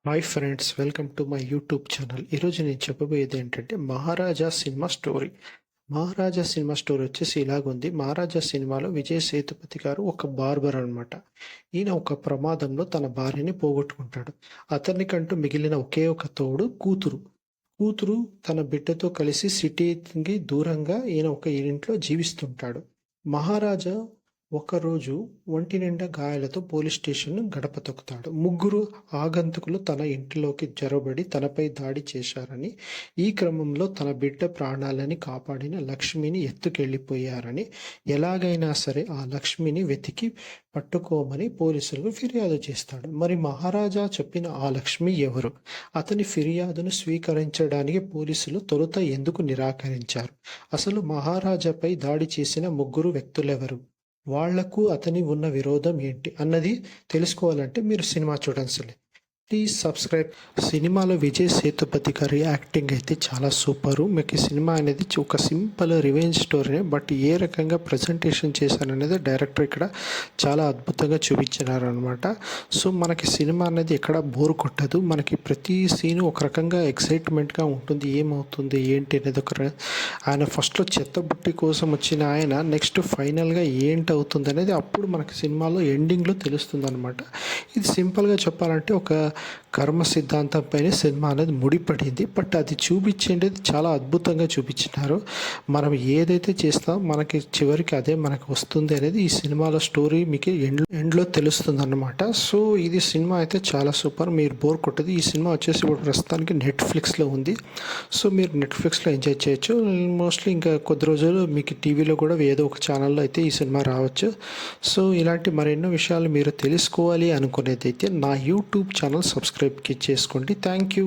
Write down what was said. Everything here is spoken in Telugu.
Hi friends, welcome to my YouTube channel. ఈరోజు నేను చెప్పబోయేది ఏంటంటే మహారాజా సినిమా స్టోరీ. మహారాజా సినిమా స్టోరీ వచ్చేసి ఇలాగుంది. మహారాజా సినిమాలో విజయ్ సేతుపతి గారు ఒక బార్బర్ అనమాట. ఈయన ఒక ప్రమాదంలో తన భార్యని పోగొట్టుకుంటాడు. అతనికంటూ మిగిలిన ఒకే ఒక తోడు కూతురు. కూతురు తన బిడ్డతో కలిసి సిటీకి దూరంగా ఈయన ఒక ఇంట్లో జీవిస్తుంటాడు. మహారాజా ఒకరోజు ఒంటి నిండా గాయాలతో పోలీస్ స్టేషన్ గడప తొక్కుతాడు. ముగ్గురు ఆగంతుకులు తన ఇంటిలోకి జొరబడి తనపై దాడి చేశారని, ఈ క్రమంలో తన బిడ్డ ప్రాణాలని కాపాడిన లక్ష్మిని ఎత్తుకెళ్లిపోయారని, ఎలాగైనా సరే ఆ లక్ష్మిని వెతికి పట్టుకోమని పోలీసులకు ఫిర్యాదు చేస్తాడు. మరి మహారాజా చెప్పిన ఆ లక్ష్మి ఎవరు? అతని ఫిర్యాదును స్వీకరించడానికి పోలీసులు తొలుత ఎందుకు నిరాకరించారు? అసలు మహారాజాపై దాడి చేసిన ముగ్గురు వ్యక్తులెవరు? వాళ్లకు అతని ఉన్న విరోధం ఏంటి అన్నది తెలుసుకోవాలంటే మీరు సినిమా చూడాల్సిందే. Please subscribe. సినిమాలో విజయ్ సేతుపతి గారి యాక్టింగ్ అయితే చాలా సూపరు. మీకు ఈ సినిమా అనేది ఒక సింపుల్ రివెంజ్ స్టోరీనే, బట్ ఏ రకంగా ప్రజెంటేషన్ చేశారనేది డైరెక్టర్ ఇక్కడ చాలా అద్భుతంగా చూపించినారు అనమాట. సో మనకి సినిమా అనేది ఎక్కడ బోర్ కొట్టదు. మనకి ప్రతి సీను ఒక రకంగా ఎక్సైట్మెంట్గా ఉంటుంది. ఏమవుతుంది ఏంటి అనేది ఆయన ఫస్ట్లో చెత్తబుట్టి కోసం వచ్చిన ఆయన నెక్స్ట్ ఫైనల్గా ఏంటి అవుతుంది అనేది అప్పుడు మనకి సినిమాలో ఎండింగ్లో తెలుస్తుంది అనమాట. ఇది సింపుల్గా చెప్పాలంటే ఒక కర్మ సిద్ధాంతంపైనే సినిమా అనేది ముడిపడింది. బట్ అది చూపించేది చాలా అద్భుతంగా చూపించినారు. మనం ఏదైతే చేస్తామో మనకి చివరికి అదే మనకు వస్తుంది అనేది ఈ సినిమాలో స్టోరీ మీకు ఎండ్లో తెలుస్తుంది అన్నమాట. సో ఇది సినిమా అయితే చాలా సూపర్, మీరు బోర్ కొట్టదు. ఈ సినిమా వచ్చేసి ఇప్పుడు ప్రస్తుతానికి నెట్ఫ్లిక్స్లో ఉంది. సో మీరు నెట్ఫ్లిక్స్లో ఎంజాయ్ చేయొచ్చు. మోస్ట్లీ ఇంకా కొద్ది రోజులు మీకు టీవీలో కూడా ఏదో ఒక ఛానల్లో అయితే ఈ సినిమా రావచ్చు. సో ఇలాంటి మరెన్నో విషయాలు మీరు తెలుసుకోవాలి అనుకునేది అయితే నా యూట్యూబ్ ఛానల్ సబ్స్క్రైబ్ చేసుకోండి. Thank you.